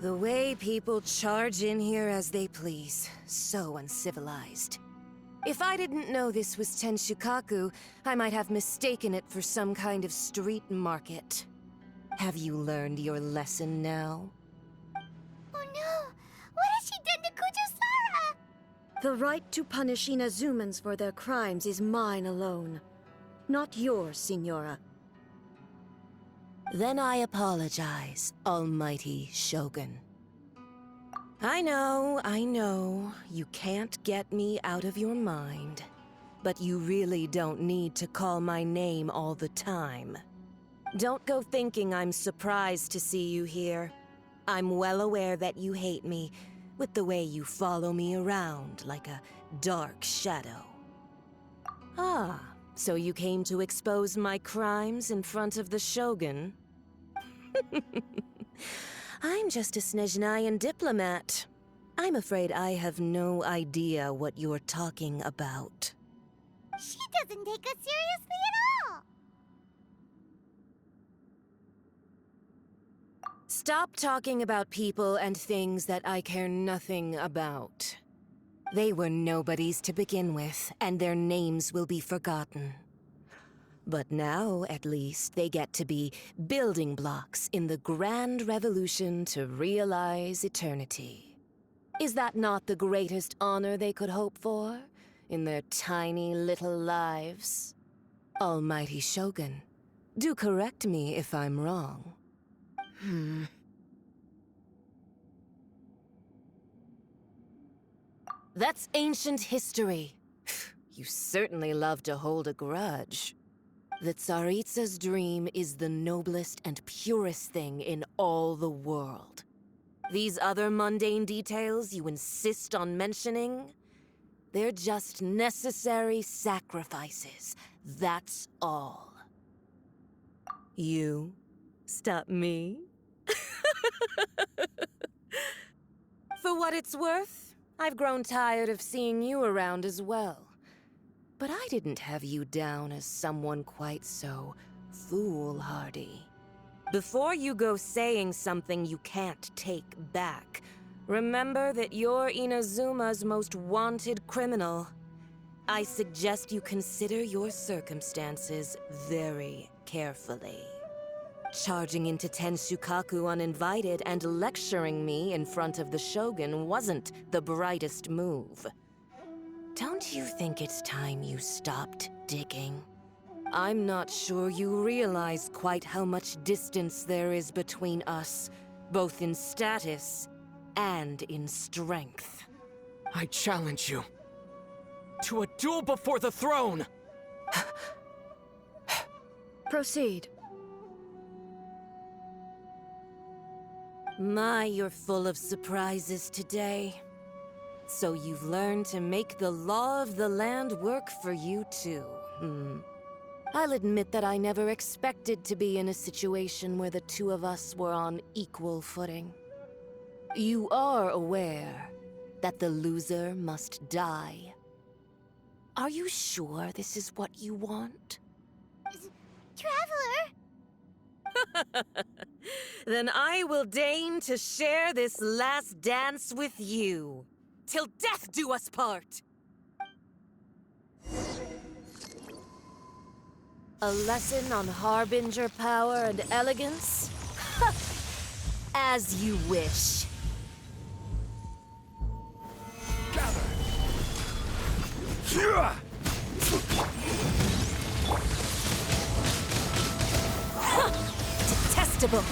The way people charge in here as they please. So uncivilized. If I didn't know this was Tenshukaku, I might have mistaken it for some kind of street market. Have you learned your lesson now? Oh no! What has she done to Kujusara? The right to punish Inazumans for their crimes is mine alone. Not yours, señora. Then I apologize, Almighty Shogun. I know, you can't get me out of your mind. But you really don't need to call my name all the time. Don't go thinking I'm surprised to see you here. I'm well aware that you hate me, with the way you follow me around like a dark shadow. Ah, so you came to expose my crimes in front of the Shogun? I'm just a Snezhnayan diplomat. I'm afraid I have no idea what you're talking about. She doesn't take us seriously at all! Stop talking about people and things that I care nothing about. They were nobodies to begin with, and their names will be forgotten. But now, at least, they get to be building blocks in the grand revolution to realize eternity. Is that not the greatest honor they could hope for in their tiny little lives? Almighty Shogun, do correct me if I'm wrong. That's ancient history. You certainly love to hold a grudge. The Tsaritsa's dream is the noblest and purest thing in all the world. These other mundane details you insist on mentioning, they're just necessary sacrifices, that's all. You stop me? For what it's worth, I've grown tired of seeing you around as well. But I didn't have you down as someone quite so foolhardy. Before you go saying something you can't take back, remember that you're Inazuma's most wanted criminal. I suggest you consider your circumstances very carefully. Charging into Tenshukaku uninvited and lecturing me in front of the Shogun wasn't the brightest move. Don't you think it's time you stopped digging? I'm not sure you realize quite how much distance there is between us, both in status and in strength. I challenge you to a duel before the throne! Proceed. My, you're full of surprises today. So you've learned to make the law of the land work for you too, I'll admit that I never expected to be in a situation where the two of us were on equal footing. You are aware that the loser must die. Are you sure this is what you want? Traveler! Then I will deign to share this last dance with you. Till death do us part! A lesson on harbinger power and elegance? As you wish. Gather! Detestable!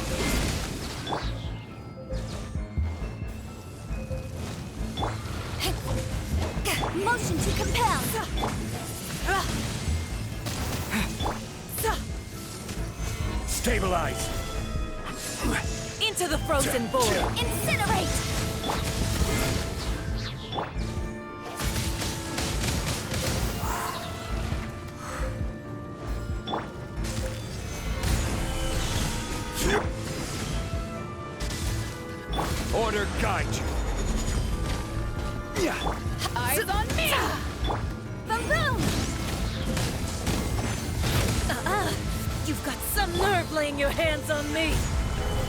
Motion to compel! Stabilize! Into the frozen board! Incinerate! Order guide you! Eyes on me! Boom! You've got some nerve laying your hands on me!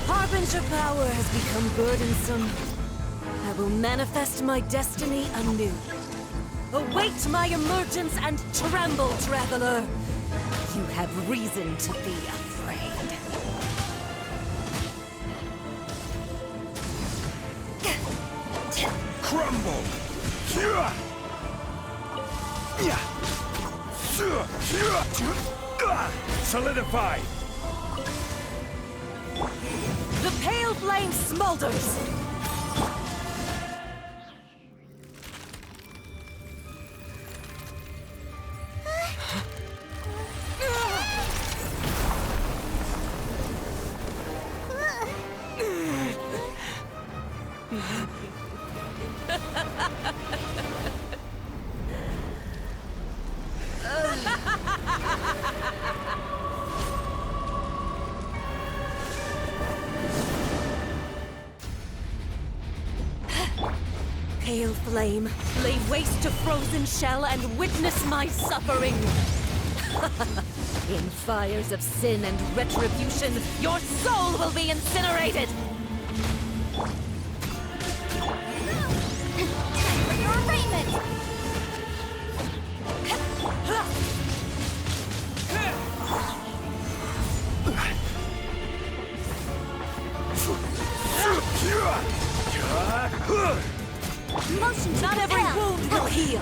Harbinger power has become burdensome. I will manifest my destiny anew. Await my emergence and tremble, traveler. You have reason to be afraid. Crumble! Solidify! The pale flame smolders! Pale flame, lay waste to frozen shell and witness my suffering! In fires of sin and retribution, your soul will be incinerated! Your arraignment! Motion to Not every compel. wound will heal!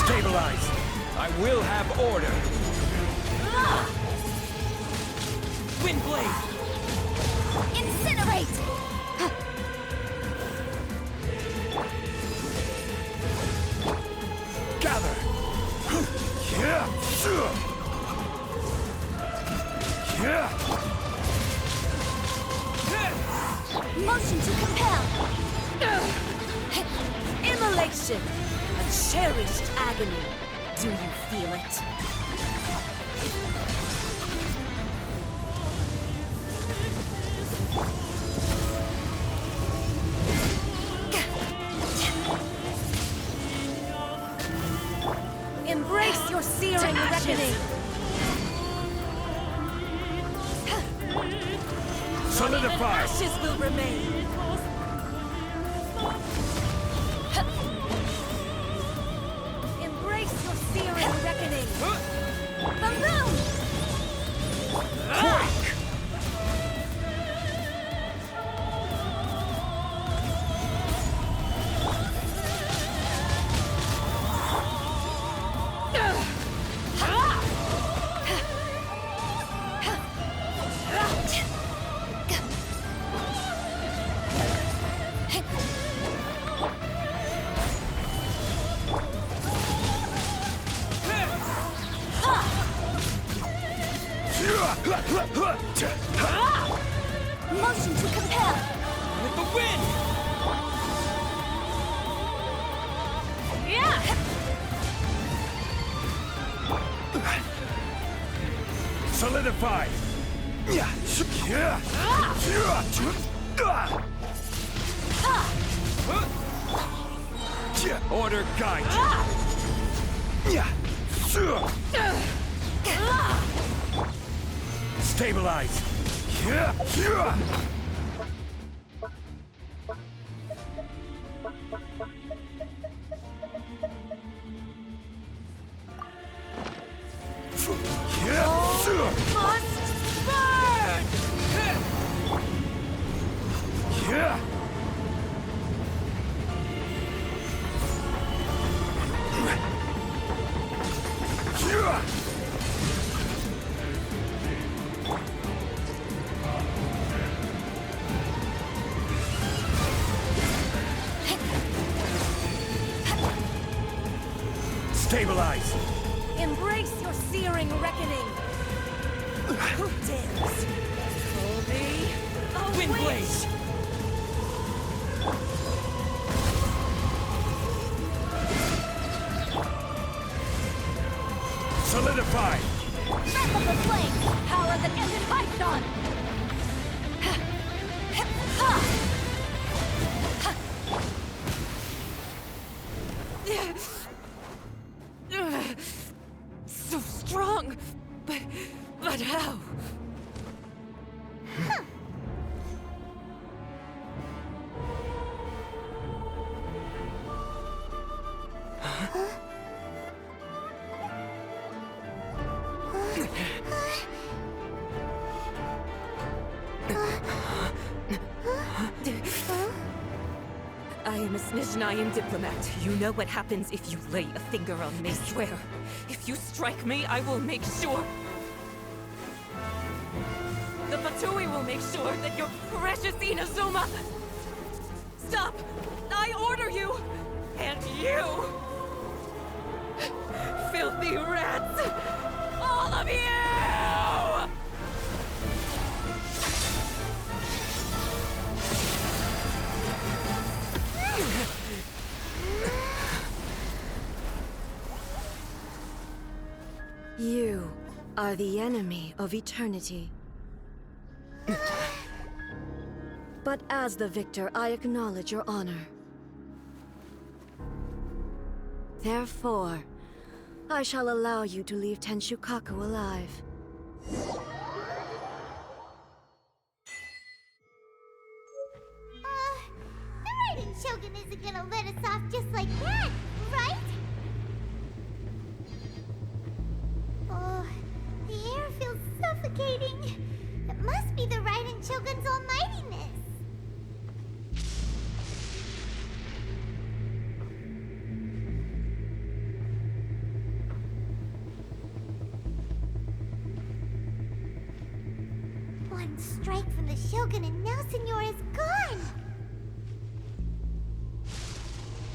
Stabilize! I will have order! Windblade! Incinerate! Gather! Motion to compel! Immolation! A cherished agony. Do you feel it? Embrace your searing reckoning! Solidify! Ashes will remain! Embrace your searing reckoning! Balloon! Quake! Motion to compel! With the wind! Solidify! Order guide you! Stabilize! Must burn! Stabilize! Embrace your searing reckoning! Who dares? Call me a Windblade! witch! Solidify! Breath of the flame! Power that ended Python! So strong, but But how? I am a Snezhnayan diplomat. You know what happens if you lay a finger on me. Swear, if you strike me, I will make sure... The Fatui will make sure that your precious Inazuma... Stop! I order you! And you! Filthy rats! All of you! You are the enemy of eternity. But as the victor, I acknowledge your honor. Therefore, I shall allow you to leave Tenshukaku alive. The Raiden Shogun isn't gonna let us off just like that, right? Oh, the air feels suffocating. It must be the Raiden Shogun's almightiness. One strike from the Shogun and now Señora's gone!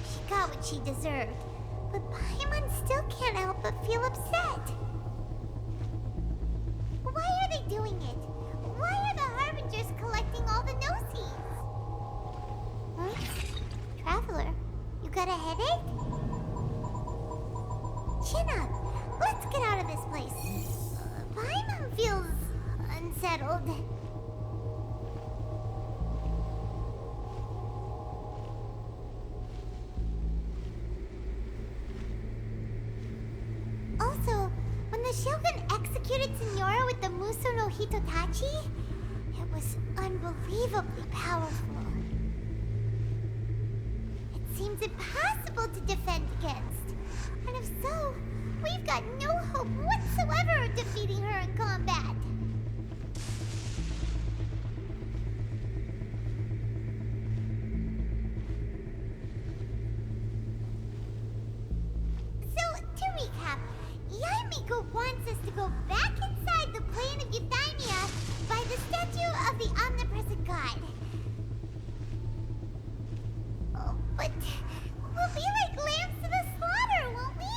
She got what she deserved, but Paimon still can't help but feel upset. Why are they doing it? Why are the Harbingers collecting all the no-seeds? Huh? Traveler, you got a headache? Chin up! Let's get out of this place. Paimon feels... unsettled. Also, when the Shogun executed Señora with the Muso no Hitotachi, it was unbelievably powerful. It seems impossible to defend against. And if so, we've got no hope whatsoever of defeating her in combat. Yaimiko wants us to go back inside the plane of Euthymia by the statue of the omnipresent god. Oh, but we'll be like lambs to the slaughter, won't we?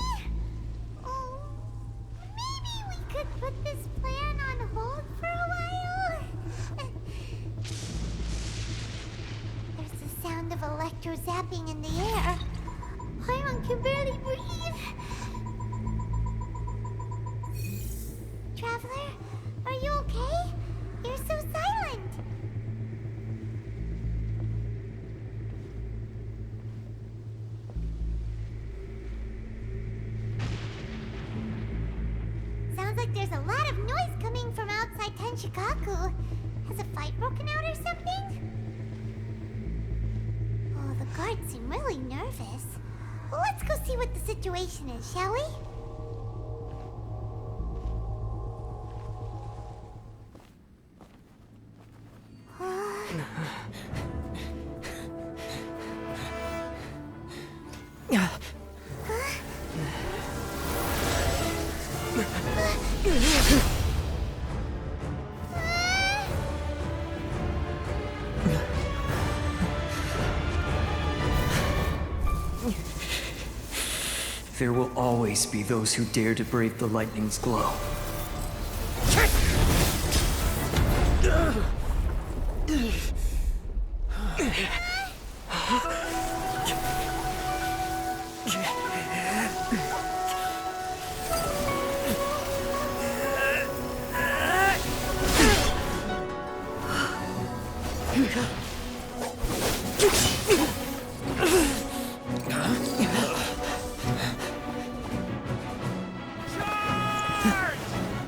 Oh, maybe we could put this plan on hold for a while? There's the sound of electro zapping in the air. Paimon can barely breathe. Traveler, are you okay? You're so silent. Sounds like there's a lot of noise coming from outside Tenshukaku. Has a fight broken out or something? Oh, the guards seem really nervous. Well, let's go see what the situation is, shall we? There will always be those who dare to brave the lightning's glow.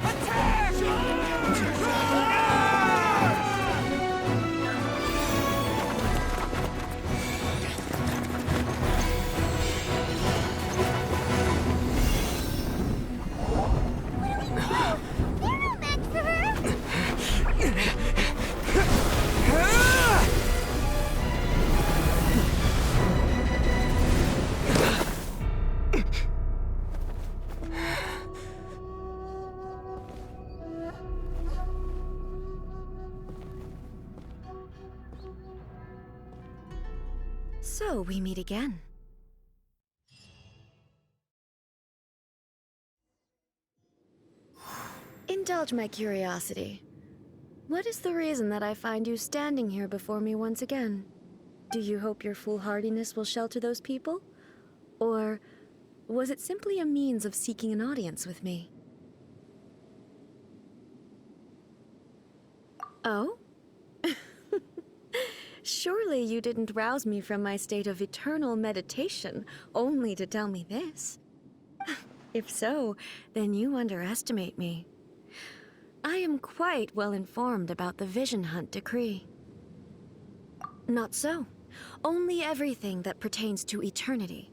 Attack! So we meet again. Indulge my curiosity. What is the reason that I find you standing here before me once again? Do you hope your foolhardiness will shelter those people? Or was it simply a means of seeking an audience with me? Oh? Surely you didn't rouse me from my state of eternal meditation only to tell me this. If so, then you underestimate me. I am quite well informed about the Vision Hunt decree. Not so. Only everything that pertains to eternity.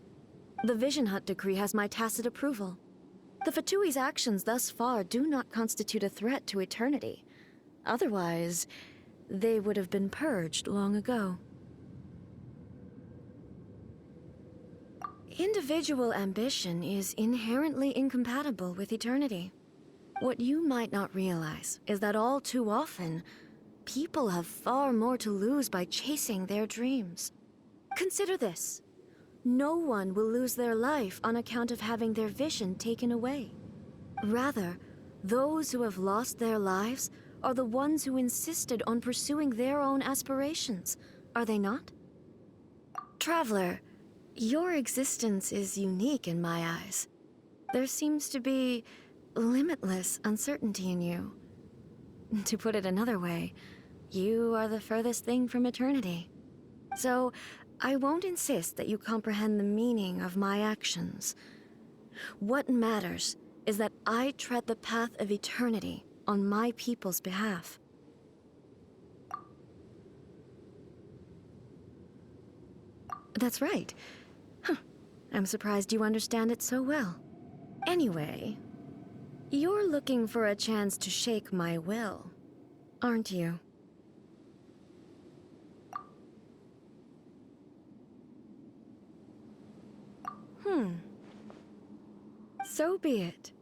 The Vision Hunt decree has my tacit approval. The Fatui's actions thus far do not constitute a threat to eternity. Otherwise, they would have been purged long ago. Individual ambition is inherently incompatible with eternity. What you might not realize is that all too often, people have far more to lose by chasing their dreams. Consider this. No one will lose their life on account of having their vision taken away. Rather, those who have lost their lives are the ones who insisted on pursuing their own aspirations, are they not? Traveler, your existence is unique in my eyes. There seems to be limitless uncertainty in you. To put it another way, you are the furthest thing from eternity. So, I won't insist that you comprehend the meaning of my actions. What matters is that I tread the path of eternity on my people's behalf. That's right. I'm surprised you understand it so well. Anyway, you're looking for a chance to shake my will, aren't you? So be it.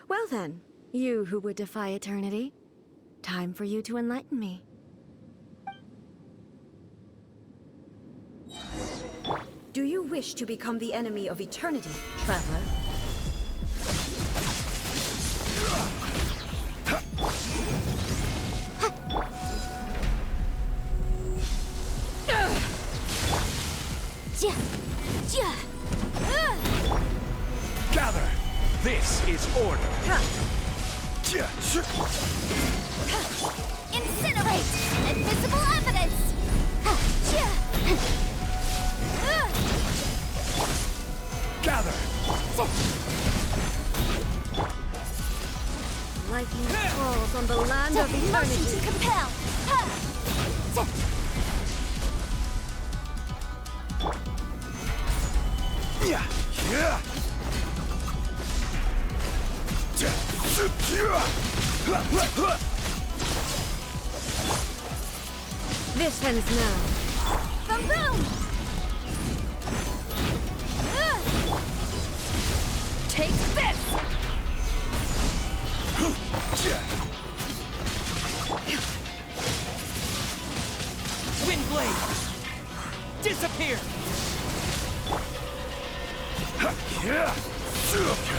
Well then, you who would defy eternity, time for you to enlighten me. Do you wish to become the enemy of eternity, traveler? Gather! This is order! Incinerate! Invisible evidence! Gather! Lightning falls on the land of Motion eternity. to compel! This ends now. Boom boom! Take this! Wind blade! Disappear!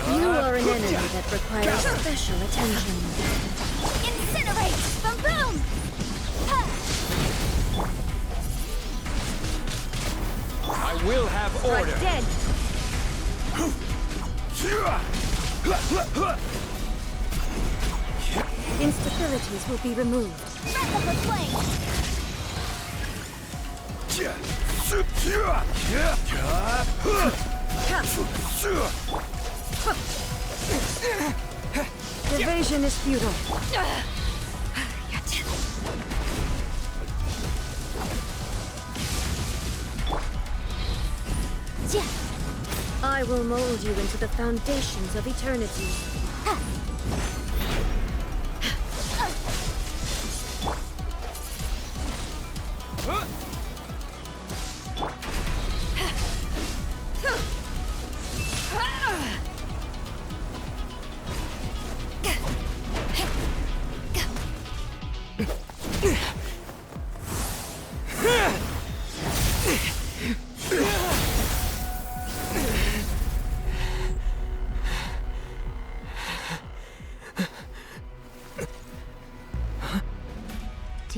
You are an enemy that requires special attention. Incinerate! Boom boom! I will have order! Right dead. Instabilities will be removed. Breath of the flame! Evasion is futile. I will mold you into the foundations of eternity.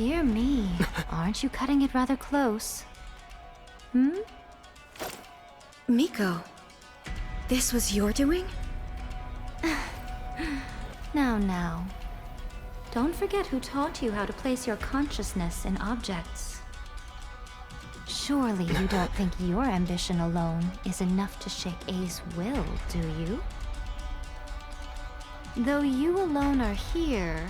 Dear me, aren't you cutting it rather close? Hmm? Miko, this was your doing? Now. Don't forget who taught you how to place your consciousness in objects. Surely you don't think your ambition alone is enough to shake A's will, do you? Though you alone are here,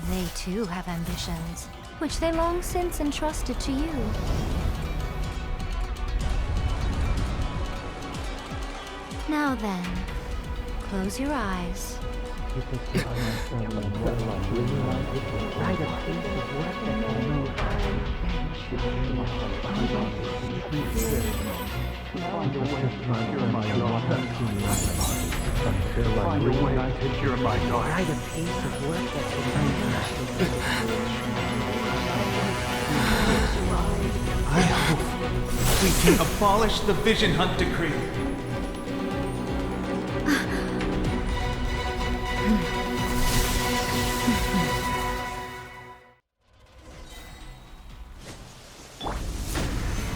they too have ambitions, which they long since entrusted to you. Now then, close your eyes. I hope we can abolish the Vision Hunt Decree.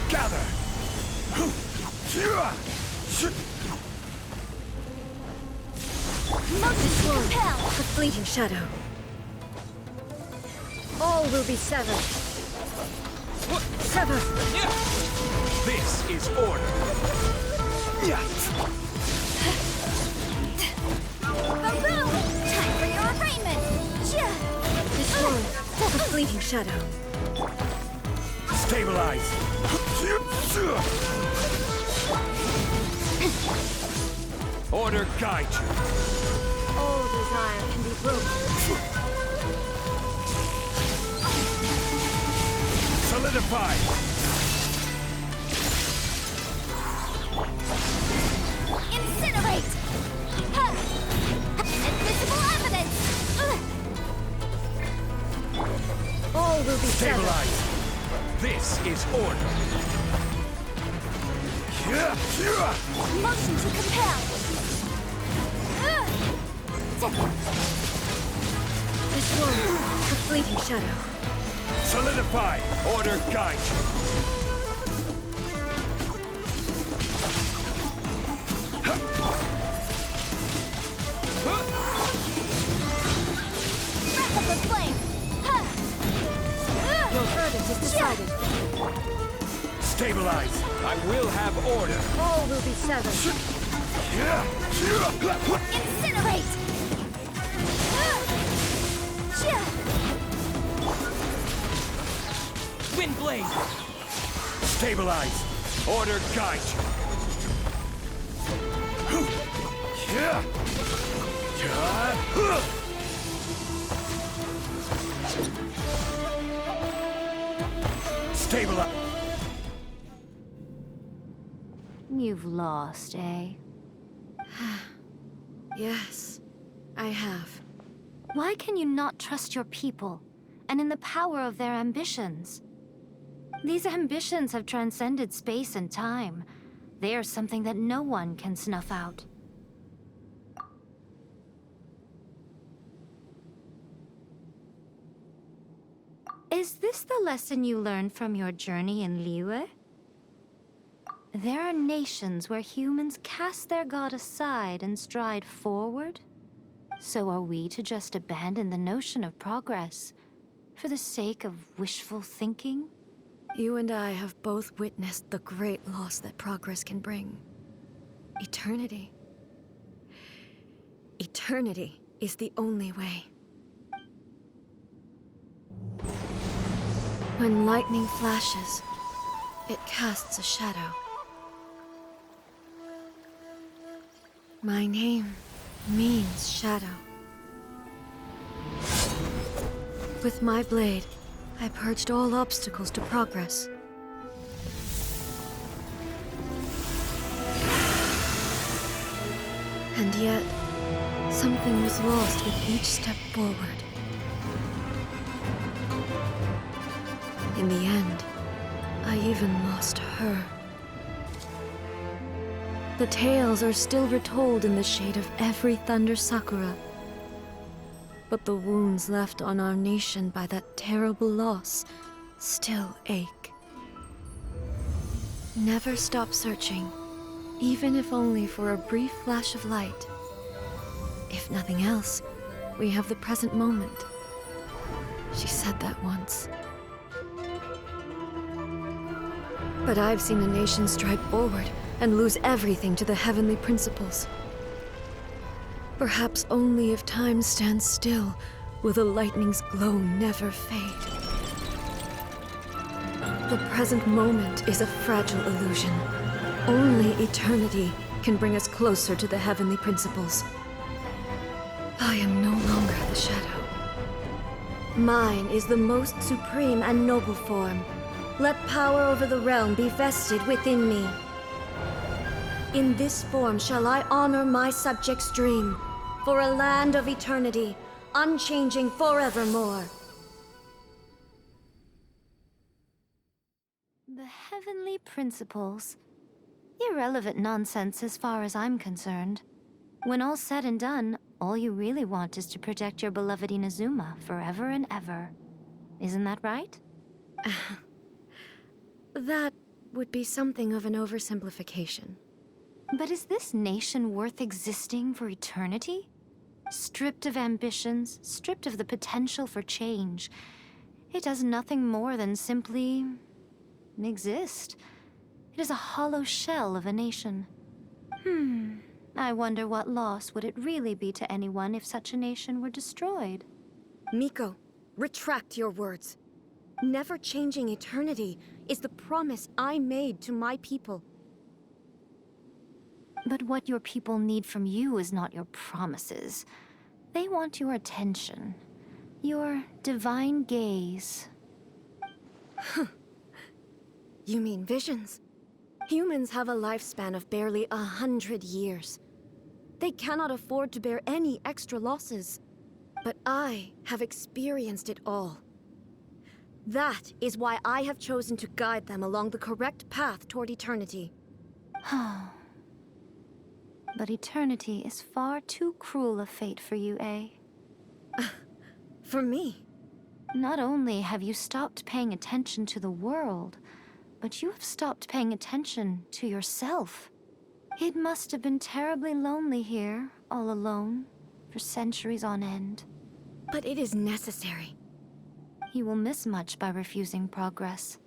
Gather! The fleeting shadow. All will be severed. Sever! This is order. Baboom! Time for your arraignment! This one, the fleeting shadow. Stabilize. Order guide you. All desire can be broken. Solidify. Incinerate! Ha! Invisible evidence! All will be severed. Stabilize. This is order. Motion to compel! This one, the fleeting shadow. Solidify. Order guide you. Wrap up the flame! Ha! Your verdict is decided. Stabilize. I will have order. All will be severed. Incinerate! Windblade! Stabilize. Order guide you. Stabilize. You've lost, eh? Yes, I have. Why can you not trust your people, and in the power of their ambitions? These ambitions have transcended space and time. They are something that no one can snuff out. Is this the lesson you learned from your journey in Liyue? There are nations where humans cast their god aside and stride forward. So are we to just abandon the notion of progress for the sake of wishful thinking? You and I have both witnessed the great loss that progress can bring. Eternity. Eternity is the only way. When lightning flashes, it casts a shadow. My name means shadow. With my blade, I purged all obstacles to progress. And yet, something was lost with each step forward. In the end, I even lost her. The tales are still retold in the shade of every Thunder Sakura. But the wounds left on our nation by that terrible loss still ache. Never stop searching, even if only for a brief flash of light. If nothing else, we have the present moment. She said that once. But I've seen a nation stride forward and lose everything to the heavenly principles. Perhaps only if time stands still will the lightning's glow never fade. The present moment is a fragile illusion. Only eternity can bring us closer to the heavenly principles. I am no longer the shadow. Mine is the most supreme and noble form. Let power over the realm be vested within me. In this form shall I honor my subjects' dream, for a land of eternity, unchanging forevermore. The heavenly principles. Irrelevant nonsense as far as I'm concerned. When all's said and done, all you really want is to protect your beloved Inazuma forever and ever. Isn't that right? That would be something of an oversimplification. But is this nation worth existing for eternity? Stripped of ambitions, stripped of the potential for change. It does nothing more than simply exist. It is a hollow shell of a nation. I wonder what loss would it really be to anyone if such a nation were destroyed? Miko, retract your words. Never changing eternity is the promise I made to my people. But what your people need from you is not your promises. They want your attention. Your divine gaze. You mean visions? Humans have a lifespan of barely 100 years. They cannot afford to bear any extra losses. But I have experienced it all. That is why I have chosen to guide them along the correct path toward eternity. But eternity is far too cruel a fate for you, eh? For me? Not only have you stopped paying attention to the world, but you have stopped paying attention to yourself. It must have been terribly lonely here, all alone, for centuries on end. But it is necessary. You will miss much by refusing progress.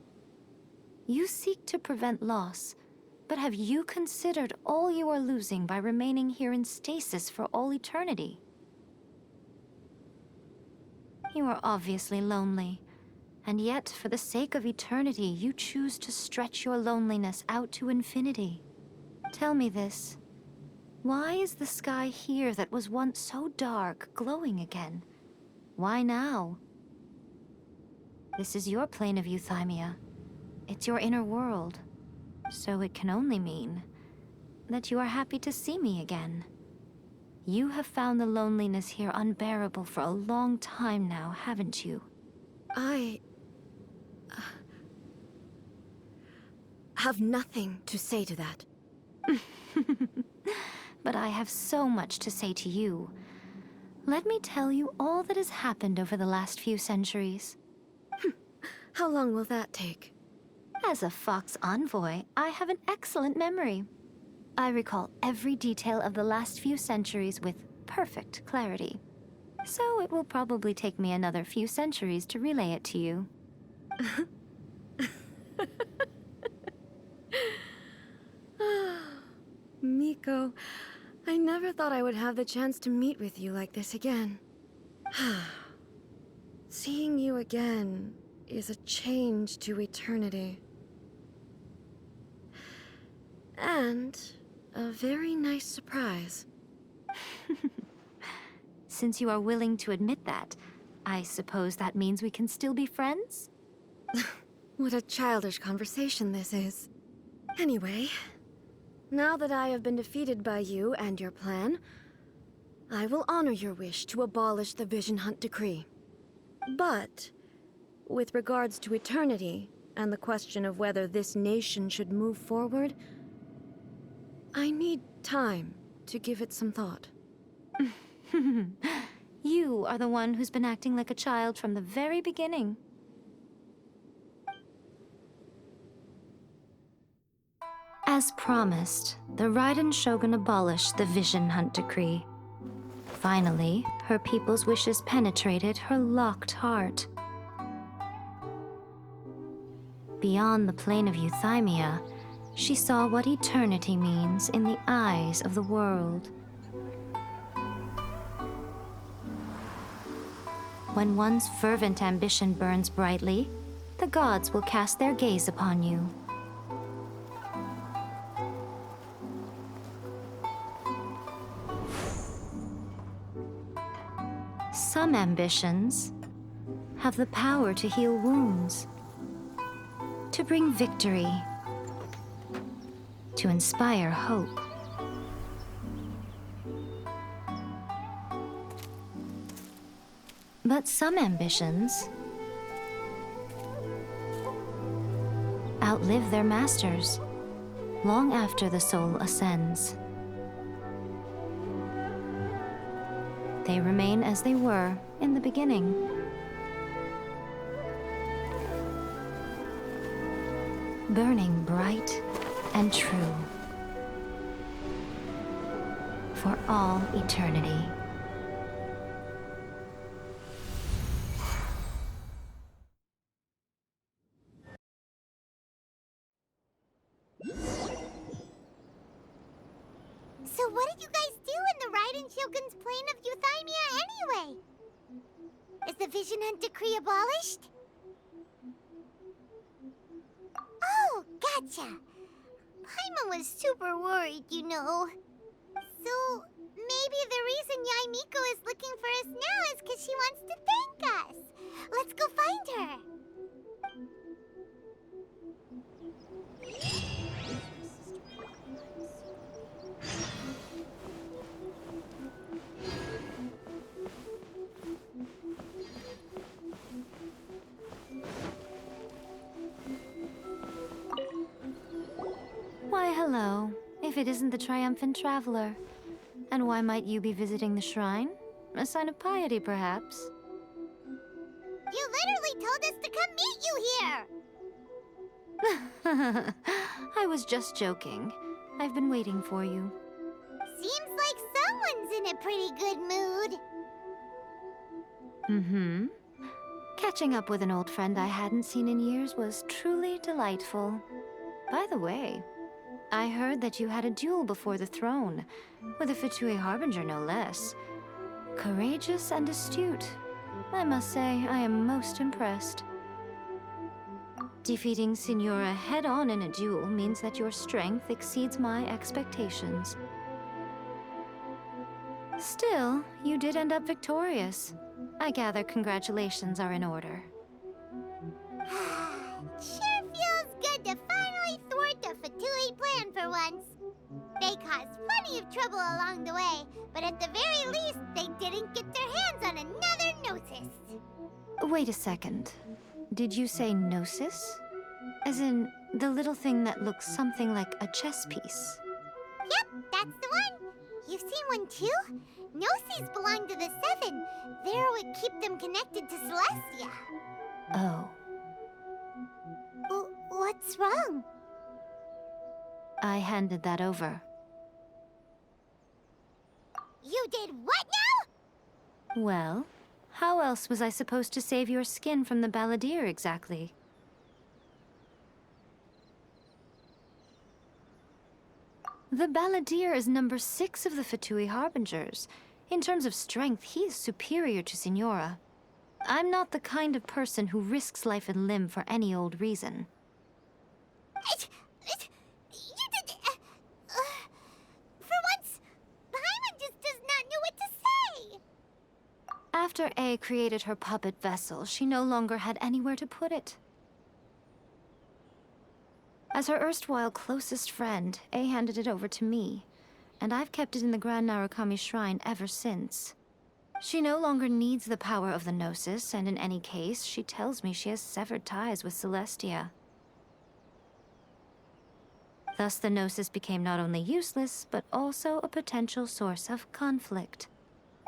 You seek to prevent loss, but have you considered all you are losing by remaining here in stasis for all eternity? You are obviously lonely, and yet for the sake of eternity, you choose to stretch your loneliness out to infinity. Tell me this. Why is the sky here that was once so dark glowing again? Why now? This is your plane of euthymia. It's your inner world. So it can only mean that you are happy to see me again. You have found the loneliness here unbearable for a long time now, haven't you? I have nothing to say to that. But I have so much to say to you. Let me tell you all that has happened over the last few centuries. How long will that take? As a Fox envoy, I have an excellent memory. I recall every detail of the last few centuries with perfect clarity. So it will probably take me another few centuries to relay it to you. Miko, I never thought I would have the chance to meet with you like this again. Seeing you again is a change to eternity. And a very nice surprise. Since you are willing to admit that, I suppose that means we can still be friends? What a childish conversation this is. Anyway, now that I have been defeated by you and your plan, I will honor your wish to abolish the Vision Hunt Decree. But, with regards to eternity, and the question of whether this nation should move forward, I need time to give it some thought. You are the one who's been acting like a child from the very beginning. As promised, the Raiden Shogun abolished the Vision Hunt Decree. Finally, her people's wishes penetrated her locked heart. Beyond the plane of euthymia, she saw what eternity means in the eyes of the world. When one's fervent ambition burns brightly, the gods will cast their gaze upon you. Some ambitions have the power to heal wounds, to bring victory, to inspire hope. But some ambitions outlive their masters long after the soul ascends. They remain as they were in the beginning. Burning bright and true for all eternity. So what did you guys do in the Raiden Shogun's plane of euthymia anyway? Is the Vision Hunt Decree abolished? Oh, gotcha. Paimon was super worried, you know. So maybe the reason Yaimiko is looking for us now is because she wants to thank us. Let's go find her. Why, hello, if it isn't the triumphant traveler. And why might you be visiting the shrine? A sign of piety, perhaps? You literally told us to come meet you here! I was just joking. I've been waiting for you. Seems like someone's in a pretty good mood. Mm-hmm. Catching up with an old friend I hadn't seen in years was truly delightful. By the way, I heard that you had a duel before the throne, with a Fatui Harbinger no less. Courageous and astute. I must say, I am most impressed. Defeating Señora head-on in a duel means that your strength exceeds my expectations. Still, you did end up victorious. I gather congratulations are in order. Sure feels good to finally thwart the Fatui plan for once. They caused plenty of trouble along the way, but at the very least, they didn't get their hands on another Gnosis. Wait a second. Did you say Gnosis? As in, the little thing that looks something like a chess piece? Yep, that's the one. You've seen one too? Gnosis belong to the Seven. They're what keep them connected to Celestia. Oh. What's wrong? I handed that over. You did what now? Well, how else was I supposed to save your skin from the balladeer exactly? The balladeer is number 6 of the Fatui Harbingers. In terms of strength, he is superior to Señora. I'm not the kind of person who risks life and limb for any old reason. You did... for once, Paimon just does not know what to say. After A created her puppet vessel, she no longer had anywhere to put it. As her erstwhile closest friend, A handed it over to me, and I've kept it in the Grand Narukami Shrine ever since. She no longer needs the power of the Gnosis, and in any case, she tells me she has severed ties with Celestia. Thus, the Gnosis became not only useless, but also a potential source of conflict.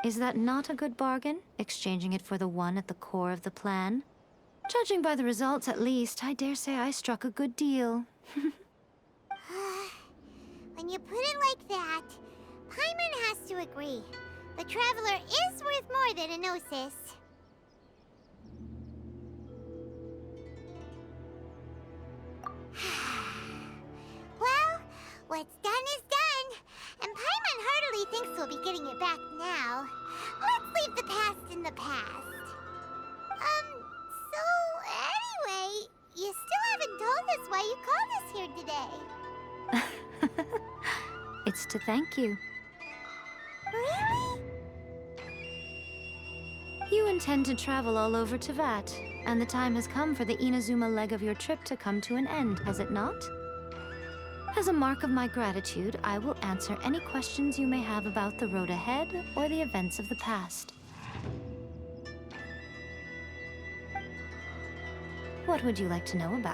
Is that not a good bargain, exchanging it for the one at the core of the plan? Judging by the results, at least, I dare say I struck a good deal. When you put it like that, Paimon has to agree. The Traveler is worth more than a Gnosis. Well, what's done is done. And Paimon heartily thinks we'll be getting it back now. Let's leave the past in the past. So anyway, you still haven't told us why you called us here today. It's to thank you. Really? You intend to travel all over Teyvat, and the time has come for the Inazuma leg of your trip to come to an end, has it not? As a mark of my gratitude, I will answer any questions you may have about the road ahead or the events of the past. What would you like to know about?